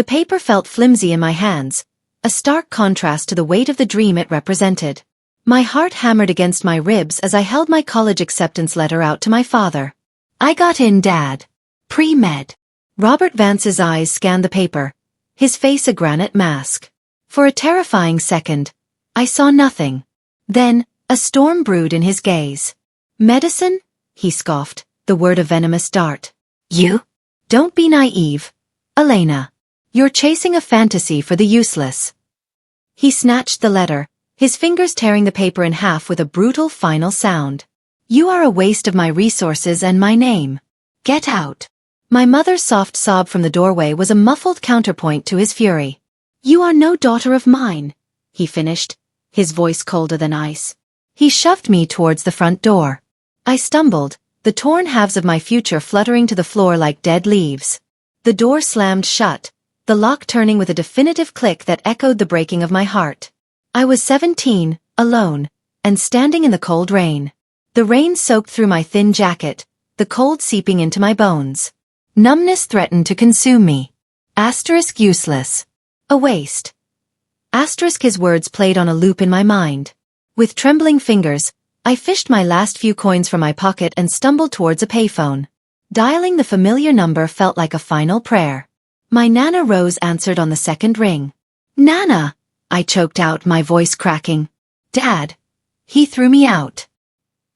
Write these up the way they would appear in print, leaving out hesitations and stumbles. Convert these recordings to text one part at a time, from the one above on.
The paper felt flimsy in my hands, a stark contrast to the weight of the dream it represented. My heart hammered against my ribs as I held my college acceptance letter out to my father. I got in, Dad. Pre-med. Robert Vance's eyes scanned the paper, his face a granite mask. For a terrifying second, I saw nothing. Then, a storm brewed in his gaze. Medicine? He scoffed, the word a venomous dart. You? Don't be naive, Elena. You're chasing a fantasy for the useless. He snatched the letter, his fingers tearing the paper in half with a brutal final sound. You are a waste of my resources and my name. Get out. My mother's soft sob from the doorway was a muffled counterpoint to his fury. You are no daughter of mine, he finished, his voice colder than ice. He shoved me towards the front door. I stumbled, the torn halves of my future fluttering to the floor like dead leaves. The door slammed shut, the lock turning with a definitive click that echoed the breaking of my heart. I was 17, alone, and standing in the cold rain. The rain soaked through my thin jacket, the cold seeping into my bones. Numbness threatened to consume me. Asterisk useless. A waste. Asterisk his words played on a loop in my mind. With trembling fingers, I fished my last few coins from my pocket and stumbled towards a payphone. Dialing the familiar number felt like a final prayer. My Nana Rose answered on the second ring. Nana! I choked out, my voice cracking. Dad! He threw me out.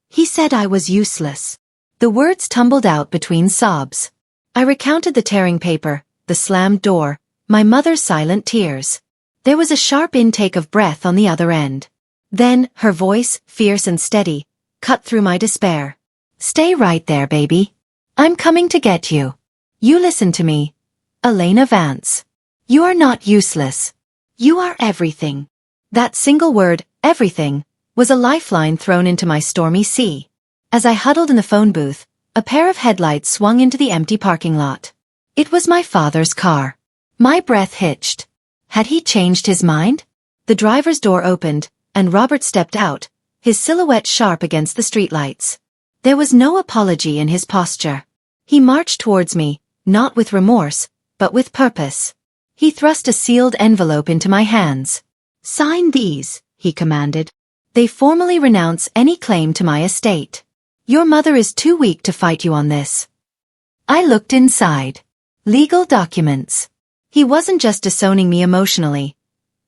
He said I was useless. The words tumbled out between sobs. I recounted the tearing paper, the slammed door, my mother's silent tears. There was a sharp intake of breath on the other end. Then, her voice, fierce and steady, cut through my despair. Stay right there, baby. I'm coming to get you. You listen to me, Elena Vance. You are not useless. You are everything. That single word, everything, was a lifeline thrown into my stormy sea. As I huddled in the phone booth, a pair of headlights swung into the empty parking lot. It was my father's car. My breath hitched. Had he changed his mind? The driver's door opened, and Robert stepped out, his silhouette sharp against the streetlights. There was no apology in his posture. He marched towards me, not with remorse, but with purpose. He thrust a sealed envelope into my hands. Sign these, he commanded. They formally renounce any claim to my estate. Your mother is too weak to fight you on this. I looked inside. Legal documents. He wasn't just disowning me emotionally.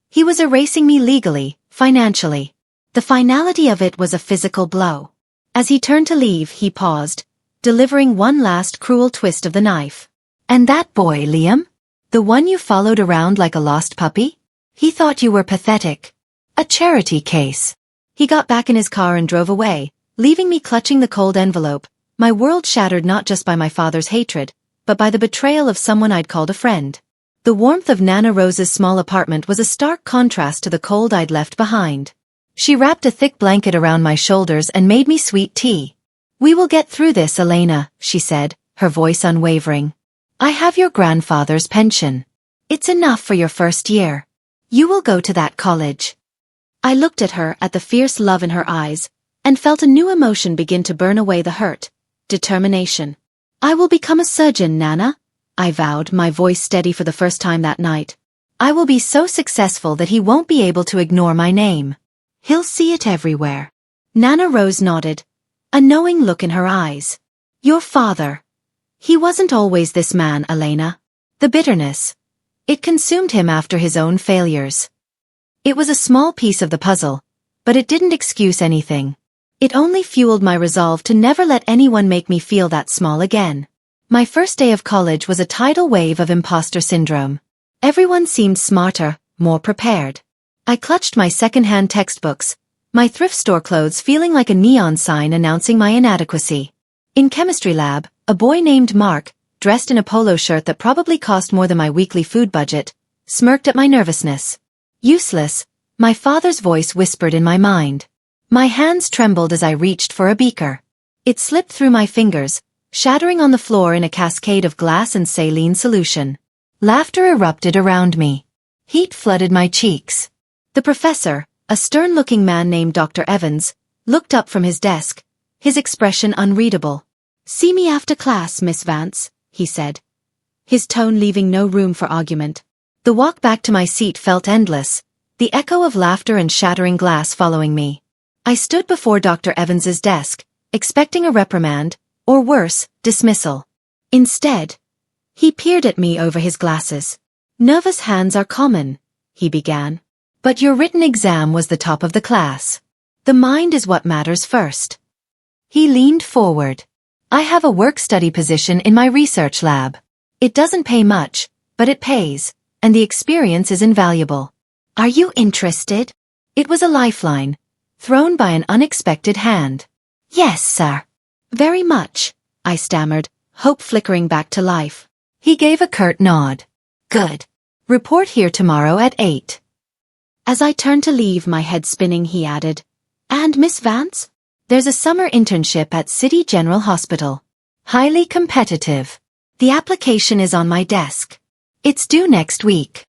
He was erasing me legally, financially. The finality of it was a physical blow. As he turned to leave, he paused, delivering one last cruel twist of the knife. And that boy, Liam? The one you followed around like a lost puppy? He thought you were pathetic. A charity case. He got back in his car and drove away, leaving me clutching the cold envelope, my world shattered not just by my father's hatred, but by the betrayal of someone I'd called a friend. The warmth of Nana Rose's small apartment was a stark contrast to the cold I'd left behind. She wrapped a thick blanket around my shoulders and made me sweet tea. We will get through this, Elena, she said, her voice unwavering. I have your grandfather's pension. It's enough for your first year. You will go to that college. I looked at her, at the fierce love in her eyes, and felt a new emotion begin to burn away the hurt. Determination. I will become a surgeon, Nana, I vowed, my voice steady for the first time that night. I will be so successful that he won't be able to ignore my name. He'll see it everywhere. Nana Rose nodded, a knowing look in her eyes. Your father. He wasn't always this man, Elena. The bitterness. It consumed him after his own failures. It was a small piece of the puzzle, but it didn't excuse anything. It only fueled my resolve to never let anyone make me feel that small again. My first day of college was a tidal wave of imposter syndrome. Everyone seemed smarter, more prepared. I clutched my second-hand textbooks, my thrift store clothes feeling like a neon sign announcing my inadequacy. In chemistry lab, a boy named Mark, dressed in a polo shirt that probably cost more than my weekly food budget, smirked at my nervousness. Useless, my father's voice whispered in my mind. My hands trembled as I reached for a beaker. It slipped through my fingers, shattering on the floor in a cascade of glass and saline solution. Laughter erupted around me. Heat flooded my cheeks. The professor, a stern-looking man named Dr. Evans, looked up from his desk, his expression unreadable. See me after class, Miss Vance, he said, his tone leaving no room for argument. The walk back to my seat felt endless, the echo of laughter and shattering glass following me. I stood before Dr. Evans's desk, expecting a reprimand, or worse, dismissal. Instead, he peered at me over his glasses. "Nervous hands are common," he began. "But your written exam was the top of the class. The mind is what matters first." He leaned forward. "I have a work-study position in my research lab. It doesn't pay much, but it pays, and the experience is invaluable. Are you interested?" It was a lifeline, thrown by an unexpected hand. "Yes, sir. Very much," I stammered, hope flickering back to life. He gave a curt nod. "Good. Report here tomorrow at 8. As I turned to leave, my head spinning, he added, "And Miss Vance? There's a summer internship at City General Hospital. Highly competitive. The application is on my desk. It's due next week."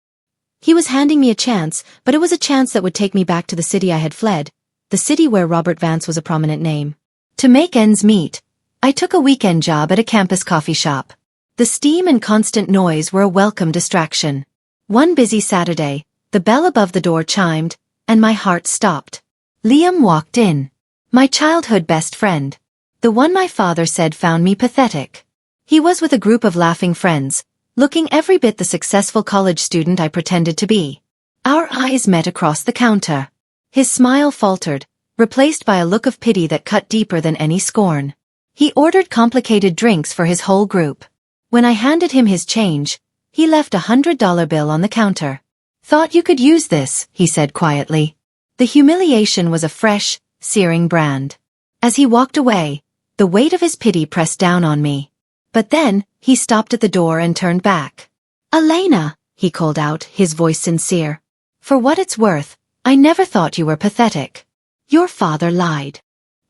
He was handing me a chance, but it was a chance that would take me back to the city I had fled, the city where Robert Vance was a prominent name. To make ends meet, I took a weekend job at a campus coffee shop. The steam and constant noise were a welcome distraction. One busy Saturday, the bell above the door chimed, and my heart stopped. Liam walked in. My childhood best friend. The one my father said found me pathetic. He was with a group of laughing friends, looking every bit the successful college student I pretended to be. Our eyes met across the counter. His smile faltered, replaced by a look of pity that cut deeper than any scorn. He ordered complicated drinks for his whole group. When I handed him his change, he left a $100 bill on the counter. "Thought you could use this," he said quietly. The humiliation was a fresh, searing brand. As he walked away, the weight of his pity pressed down on me. But then, he stopped at the door and turned back. "Elena," he called out, his voice sincere. "For what it's worth, I never thought you were pathetic. Your father lied."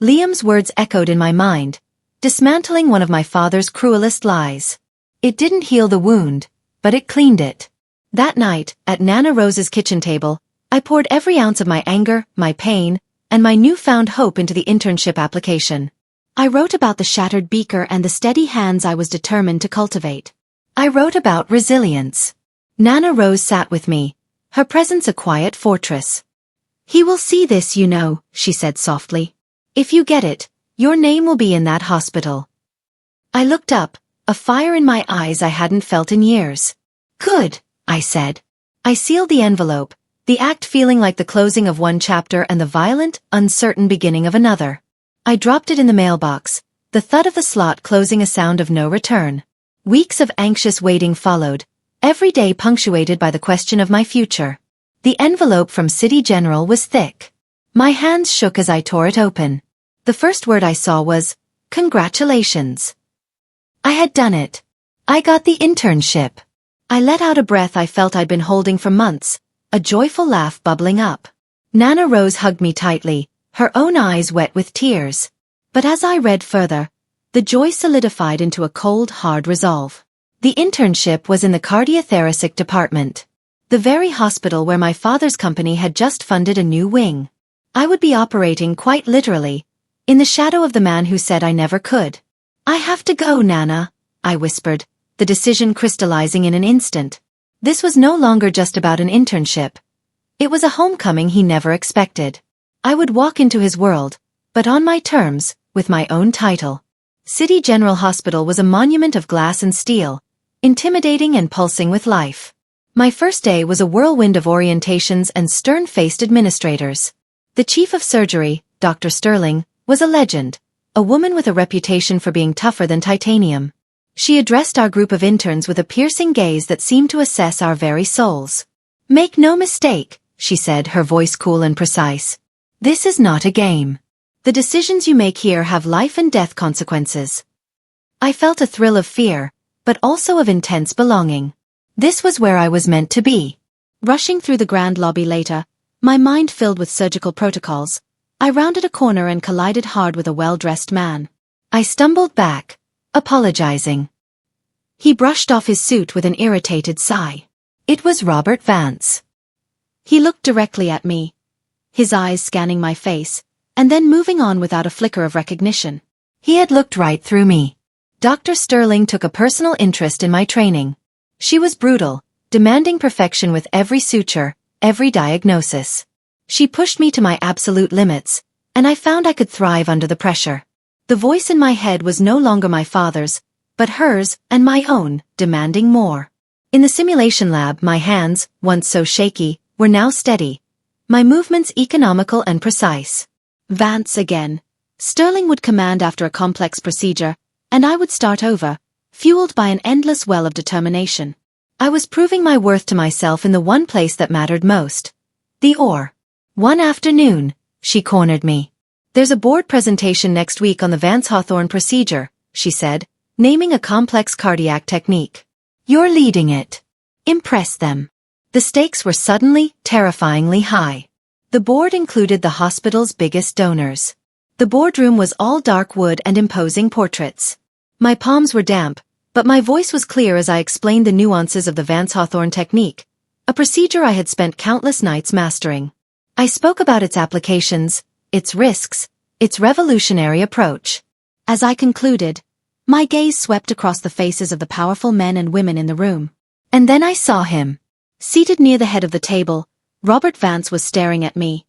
Liam's words echoed in my mind, dismantling one of my father's cruelest lies. It didn't heal the wound, but it cleaned it. That night, at Nana Rose's kitchen table, I poured every ounce of my anger, my pain, and my newfound hope into the internship application. I wrote about the shattered beaker and the steady hands I was determined to cultivate. I wrote about resilience. Nana Rose sat with me, her presence a quiet fortress. "He will see this, you know," she said softly. "If you get it, your name will be in that hospital." I looked up, a fire in my eyes I hadn't felt in years. "Good," I said. I sealed the envelope, the act feeling like the closing of one chapter and the violent, uncertain beginning of another. I dropped it in the mailbox, the thud of the slot closing a sound of no return. Weeks of anxious waiting followed, every day punctuated by the question of my future. The envelope from City General was thick. My hands shook as I tore it open. The first word I saw was, "Congratulations." I had done it. I got the internship. I let out a breath I felt I'd been holding for months, a joyful laugh bubbling up. Nana Rose hugged me tightly, her own eyes wet with tears. But as I read further, the joy solidified into a cold, hard resolve. The internship was in the cardiothoracic department, the very hospital where my father's company had just funded a new wing. I would be operating quite literally, in the shadow of the man who said I never could. "I have to go, Nana," I whispered, the decision crystallizing in an instant. This was no longer just about an internship. It was a homecoming he never expected. I would walk into his world, but on my terms, with my own title. City General Hospital was a monument of glass and steel, intimidating and pulsing with life. My first day was a whirlwind of orientations and stern-faced administrators. The chief of surgery, Dr. Sterling, was a legend, a woman with a reputation for being tougher than titanium. She addressed our group of interns with a piercing gaze that seemed to assess our very souls. "Make no mistake," she said, her voice cool and precise. "This is not a game. The decisions you make here have life and death consequences." I felt a thrill of fear, but also of intense belonging. This was where I was meant to be. Rushing through the grand lobby later, my mind filled with surgical protocols, I rounded a corner and collided hard with a well-dressed man. I stumbled back, apologizing. He brushed off his suit with an irritated sigh. It was Robert Vance. He looked directly at me, his eyes scanning my face, and then moving on without a flicker of recognition. He had looked right through me. Dr. Sterling took a personal interest in my training. She was brutal, demanding perfection with every suture, every diagnosis. She pushed me to my absolute limits, and I found I could thrive under the pressure. The voice in my head was no longer my father's, but hers and my own, demanding more. In the simulation lab, my hands, once so shaky, were now steady. My movements economical and precise. Vance again. Sterling would command after a complex procedure, and I would start over, fueled by an endless well of determination. I was proving my worth to myself in the one place that mattered most. The OR. One afternoon, she cornered me. There's a board presentation next week on the Vance Hawthorne procedure, she said, naming a complex cardiac technique. You're leading it. Impress them. The stakes were suddenly, terrifyingly high. The board included the hospital's biggest donors. The boardroom was all dark wood and imposing portraits. My palms were damp, but my voice was clear as I explained the nuances of the Vance Hawthorne technique, a procedure I had spent countless nights mastering. I spoke about its applications, its risks, its revolutionary approach. As I concluded, my gaze swept across the faces of the powerful men and women in the room. And then I saw him. Seated near the head of the table, Robert Vance was staring at me.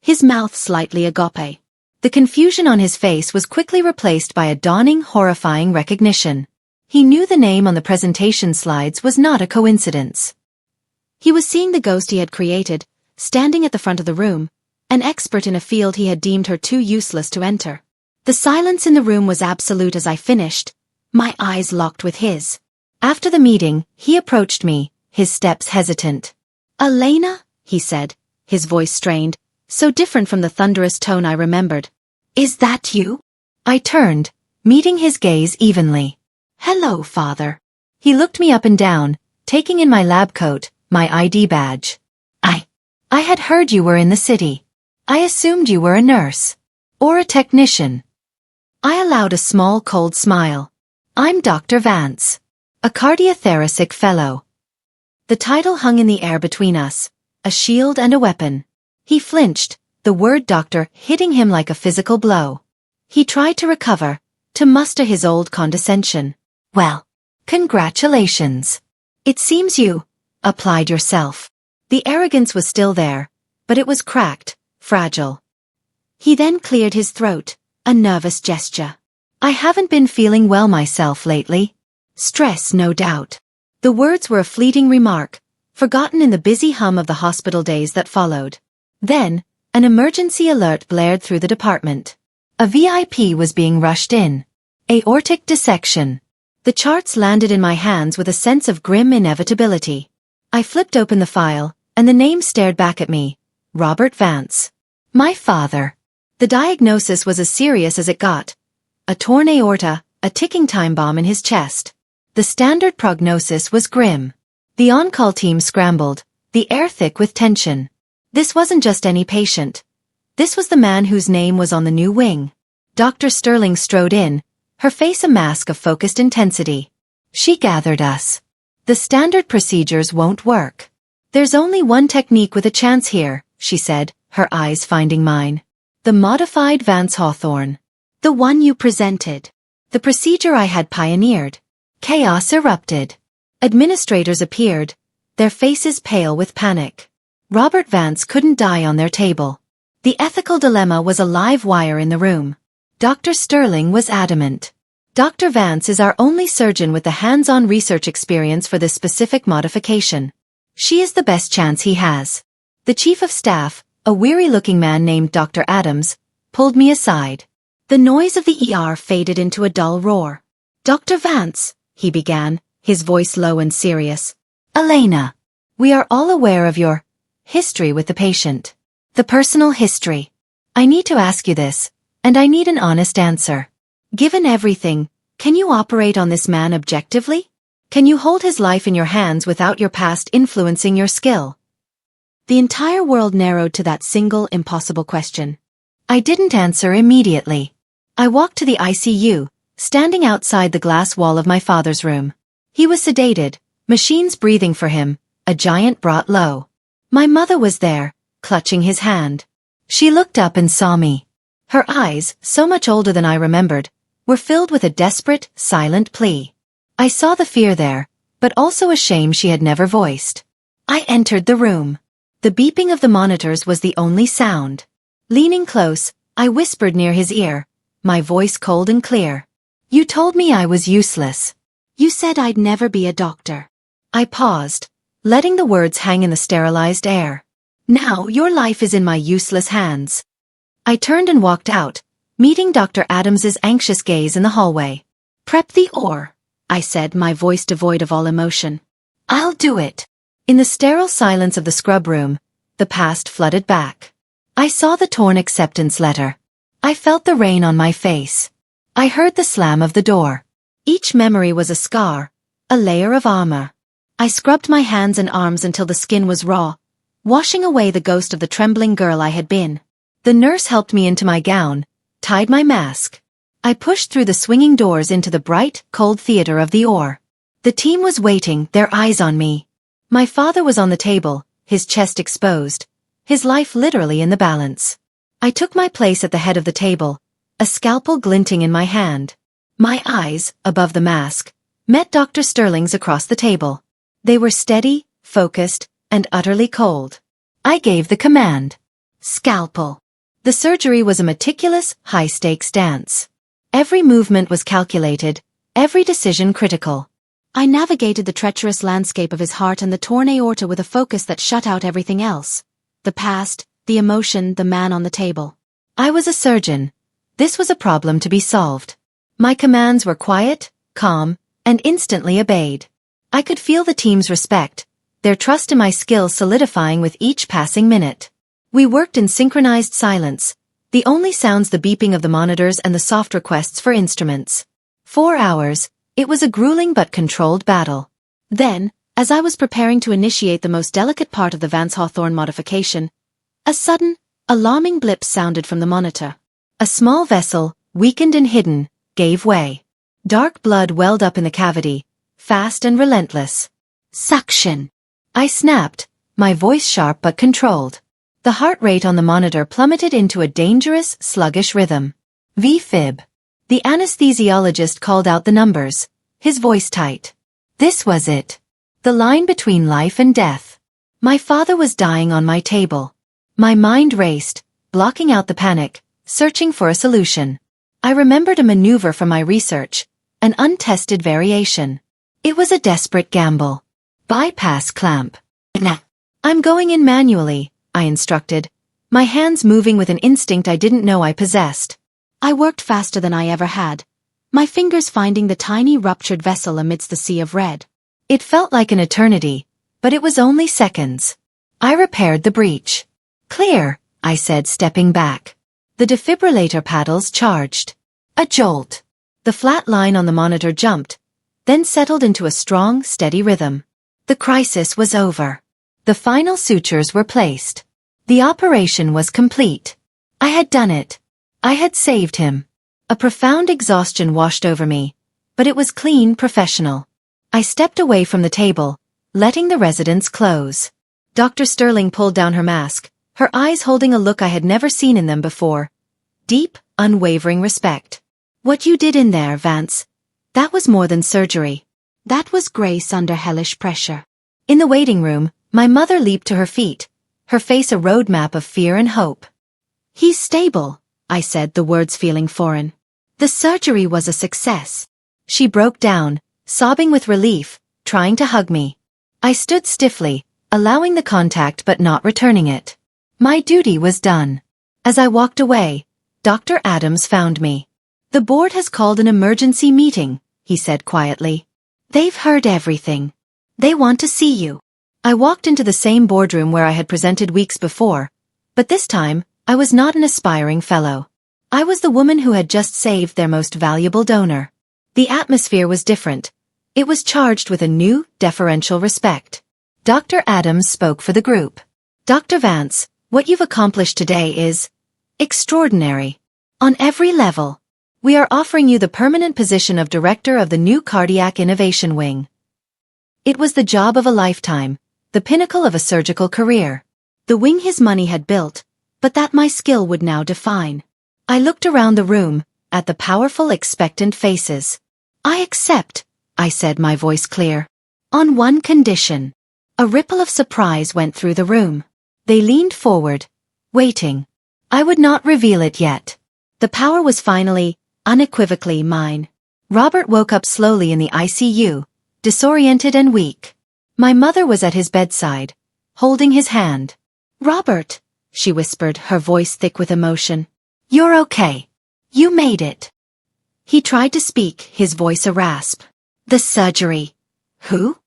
His mouth slightly agape. The confusion on his face was quickly replaced by a dawning, horrifying recognition. He knew the name on the presentation slides was not a coincidence. He was seeing the ghost he had created, standing at the front of the room, an expert in a field he had deemed her too useless to enter. The silence in the room was absolute as I finished, my eyes locked with his. After the meeting, he approached me, his steps hesitant. "Elena," he said, his voice strained, so different from the thunderous tone I remembered. "Is that you?" I turned, meeting his gaze evenly. "Hello, Father." He looked me up and down, taking in my lab coat, my ID badge. I had heard you were in the city. I assumed you were a nurse. Or a technician." I allowed a small cold smile. "I'm Dr. Vance. A cardiothoracic fellow." The title hung in the air between us, a shield and a weapon. He flinched, the word doctor hitting him like a physical blow. He tried to recover, to muster his old condescension. "Well, congratulations. It seems you applied yourself." The arrogance was still there, but it was cracked, fragile. He then cleared his throat, a nervous gesture. "I haven't been feeling well myself lately. Stress, no doubt." The words were a fleeting remark, forgotten in the busy hum of the hospital days that followed. Then, an emergency alert blared through the department. A VIP was being rushed in. Aortic dissection. The charts landed in my hands with a sense of grim inevitability. I flipped open the file, and the name stared back at me. Robert Vance. My father. The diagnosis was as serious as it got. A torn aorta, a ticking time bomb in his chest. The standard prognosis was grim. The on-call team scrambled, the air thick with tension. This wasn't just any patient. This was the man whose name was on the new wing. Dr. Sterling strode in, her face a mask of focused intensity. She gathered us. "The standard procedures won't work. There's only one technique with a chance here," she said, her eyes finding mine. "The modified Vance Hawthorne. The one you presented. The procedure I had pioneered." Chaos erupted. Administrators appeared, their faces pale with panic. Robert Vance couldn't die on their table. The ethical dilemma was a live wire in the room. Dr. Sterling was adamant. "Dr. Vance is our only surgeon with the hands-on research experience for this specific modification. She is the best chance he has." The chief of staff, a weary-looking man named Dr. Adams, pulled me aside. The noise of the ER faded into a dull roar. "Dr. Vance," he began, his voice low and serious. "Elena, we are all aware of your history with the patient. The personal history. I need to ask you this, and I need an honest answer. Given everything, can you operate on this man objectively? Can you hold his life in your hands without your past influencing your skill?" The entire world narrowed to that single impossible question. I didn't answer immediately. I walked to the ICU, standing outside the glass wall of my father's room. He was sedated, machines breathing for him, a giant brought low. My mother was there, clutching his hand. She looked up and saw me. Her eyes, so much older than I remembered, were filled with a desperate, silent plea. I saw the fear there, but also a shame she had never voiced. I entered the room. The beeping of the monitors was the only sound. Leaning close, I whispered near his ear, my voice cold and clear. "You told me I was useless. You said I'd never be a doctor." I paused, letting the words hang in the sterilized air. "Now your life is in my useless hands." I turned and walked out, meeting Dr. Adams's anxious gaze in the hallway. "Prep the ore," I said, my voice devoid of all emotion. "I'll do it." In the sterile silence of the scrub room, the past flooded back. I saw the torn acceptance letter. I felt the rain on my face. I heard the slam of the door. Each memory was a scar, a layer of armor. I scrubbed my hands and arms until the skin was raw, washing away the ghost of the trembling girl I had been. The nurse helped me into my gown, tied my mask. I pushed through the swinging doors into the bright, cold theater of the ore. The team was waiting, their eyes on me. My father was on the table, his chest exposed, his life literally in the balance. I took my place at the head of the table, a scalpel glinting in my hand. My eyes, above the mask, met Dr. Sterling's across the table. They were steady, focused, and utterly cold. I gave the command. Scalpel. The surgery was a meticulous, high-stakes dance. Every movement was calculated, every decision critical. I navigated the treacherous landscape of his heart and the torn aorta with a focus that shut out everything else. The past, the emotion, the man on the table. I was a surgeon. This was a problem to be solved. My commands were quiet, calm, and instantly obeyed. I could feel the team's respect, their trust in my skills solidifying with each passing minute. We worked in synchronized silence, the only sounds the beeping of the monitors and the soft requests for instruments. 4 hours. It was a grueling but controlled battle. Then, as I was preparing to initiate the most delicate part of the Vance Hawthorne modification, a sudden, alarming blip sounded from the monitor. A small vessel, weakened and hidden, gave way. Dark blood welled up in the cavity, fast and relentless. Suction. I snapped, my voice sharp but controlled. The heart rate on the monitor plummeted into a dangerous, sluggish rhythm. V-fib. The anesthesiologist called out the numbers, his voice tight. This was it. The line between life and death. My father was dying on my table. My mind raced, blocking out the panic, searching for a solution. I remembered a maneuver from my research, an untested variation. It was a desperate gamble. Bypass clamp. Nah. "I'm going in manually," I instructed, my hands moving with an instinct I didn't know I possessed. I worked faster than I ever had, my fingers finding the tiny ruptured vessel amidst the sea of red. It felt like an eternity, but it was only seconds. I repaired the breach. "Clear," I said, stepping back. The defibrillator paddles charged. A jolt. The flat line on the monitor jumped, then settled into a strong, steady rhythm. The crisis was over. The final sutures were placed. The operation was complete. I had done it. I had saved him. A profound exhaustion washed over me, but it was clean, professional. I stepped away from the table, letting the residents close. Dr. Sterling pulled down her mask, her eyes holding a look I had never seen in them before. Deep, unwavering respect. "What you did in there, Vance, that was more than surgery. That was grace under hellish pressure." In the waiting room, my mother leaped to her feet, her face a roadmap of fear and hope. "He's stable," I said, the words feeling foreign. "The surgery was a success." She broke down, sobbing with relief, trying to hug me. I stood stiffly, allowing the contact but not returning it. My duty was done. As I walked away, Dr. Adams found me. "The board has called an emergency meeting," he said quietly. "They've heard everything. They want to see you." I walked into the same boardroom where I had presented weeks before, but this time, I was not an aspiring fellow. I was the woman who had just saved their most valuable donor. The atmosphere was different. It was charged with a new, deferential respect. Dr. Adams spoke for the group. "Dr. Vance, what you've accomplished today is extraordinary. On every level. We are offering you the permanent position of director of the new Cardiac Innovation Wing." It was the job of a lifetime, the pinnacle of a surgical career. The wing his money had built, but that my skill would now define. I looked around the room, at the powerful, expectant faces. "I accept," I said, my voice clear. On one condition. A ripple of surprise went through the room. They leaned forward, waiting. I would not reveal it yet. The power was finally, unequivocally mine. Robert woke up slowly in the ICU, disoriented and weak. My mother was at his bedside, holding his hand. "Robert," she whispered, her voice thick with emotion. "You're okay. You made it." He tried to speak, his voice a rasp. "The surgery." "Who?"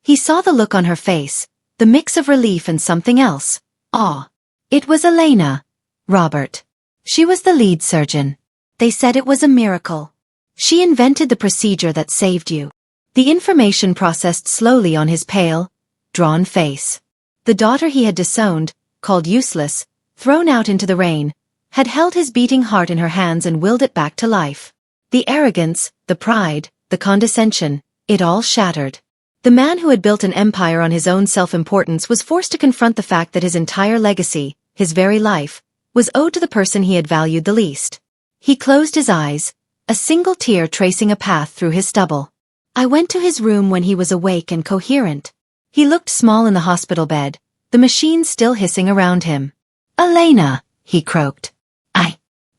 He saw the look on her face, the mix of relief and something else, awe. "It was Elena, Robert. She was the lead surgeon. They said it was a miracle. She invented the procedure that saved you." The information processed slowly on his pale, drawn face. The daughter he had disowned, called useless, thrown out into the rain, had held his beating heart in her hands and willed it back to life. The arrogance, the pride, the condescension, it all shattered. The man who had built an empire on his own self-importance was forced to confront the fact that his entire legacy, his very life, was owed to the person he had valued the least. He closed his eyes, a single tear tracing a path through his stubble. I went to his room when he was awake and coherent. He looked small in the hospital bed, the machines still hissing around him. "Elena," he croaked.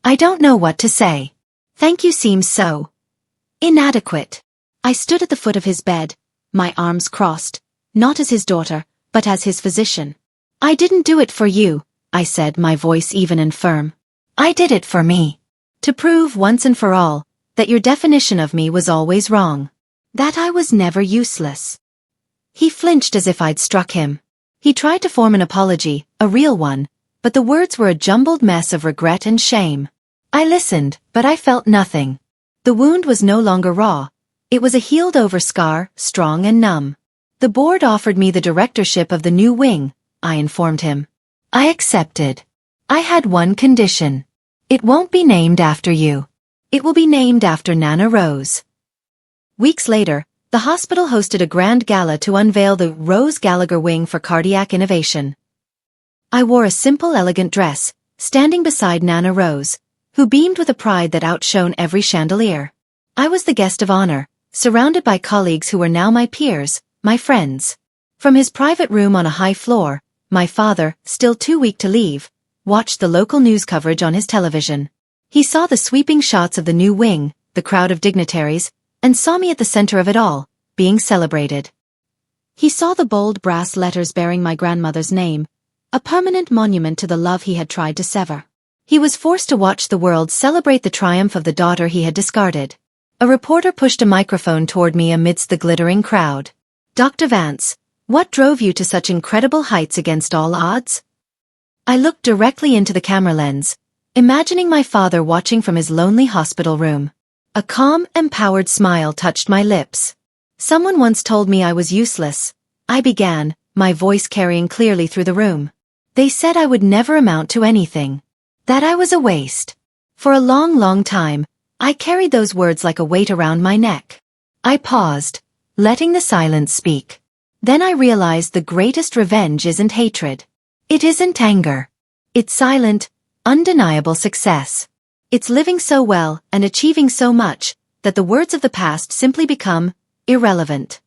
I don't know what to say. Thank you seems so inadequate." I stood at the foot of his bed, my arms crossed, not as his daughter, but as his physician. "I didn't do it for you," I said, my voice even and firm. "I did it for me. To prove once and for all, that your definition of me was always wrong. That I was never useless." He flinched as if I'd struck him. He tried to form an apology, a real one, but the words were a jumbled mess of regret and shame. I listened, but I felt nothing. The wound was no longer raw. It was a healed-over scar, strong and numb. "The board offered me the directorship of the new wing," I informed him. "I accepted. I had one condition. It won't be named after you. It will be named after Nana Rose." Weeks later, the hospital hosted a grand gala to unveil the Rose Gallagher Wing for Cardiac Innovation. I wore a simple, elegant dress, standing beside Nana Rose, who beamed with a pride that outshone every chandelier. I was the guest of honor, surrounded by colleagues who were now my peers, my friends. From his private room on a high floor, my father, still too weak to leave, watched the local news coverage on his television. He saw the sweeping shots of the new wing, the crowd of dignitaries, and saw me at the center of it all, being celebrated. He saw the bold brass letters bearing my grandmother's name, a permanent monument to the love he had tried to sever. He was forced to watch the world celebrate the triumph of the daughter he had discarded. A reporter pushed a microphone toward me amidst the glittering crowd. "Dr. Vance, what drove you to such incredible heights against all odds?" I looked directly into the camera lens, imagining my father watching from his lonely hospital room. A calm, empowered smile touched my lips. "Someone once told me I was useless," I began, my voice carrying clearly through the room. "They said I would never amount to anything. That I was a waste." For a long, long time, I carried those words like a weight around my neck. I paused, letting the silence speak. Then I realized the greatest revenge isn't hatred. It isn't anger. It's silent, undeniable success. It's living so well and achieving so much that the words of the past simply become irrelevant.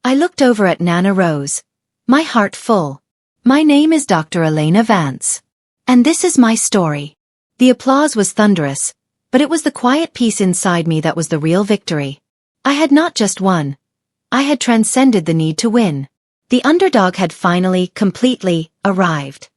I looked over at Nana Rose, my heart full. "My name is Dr. Elena Vance. And this is my story." The applause was thunderous, but it was the quiet peace inside me that was the real victory. I had not just won. I had transcended the need to win. The underdog had finally, completely, arrived.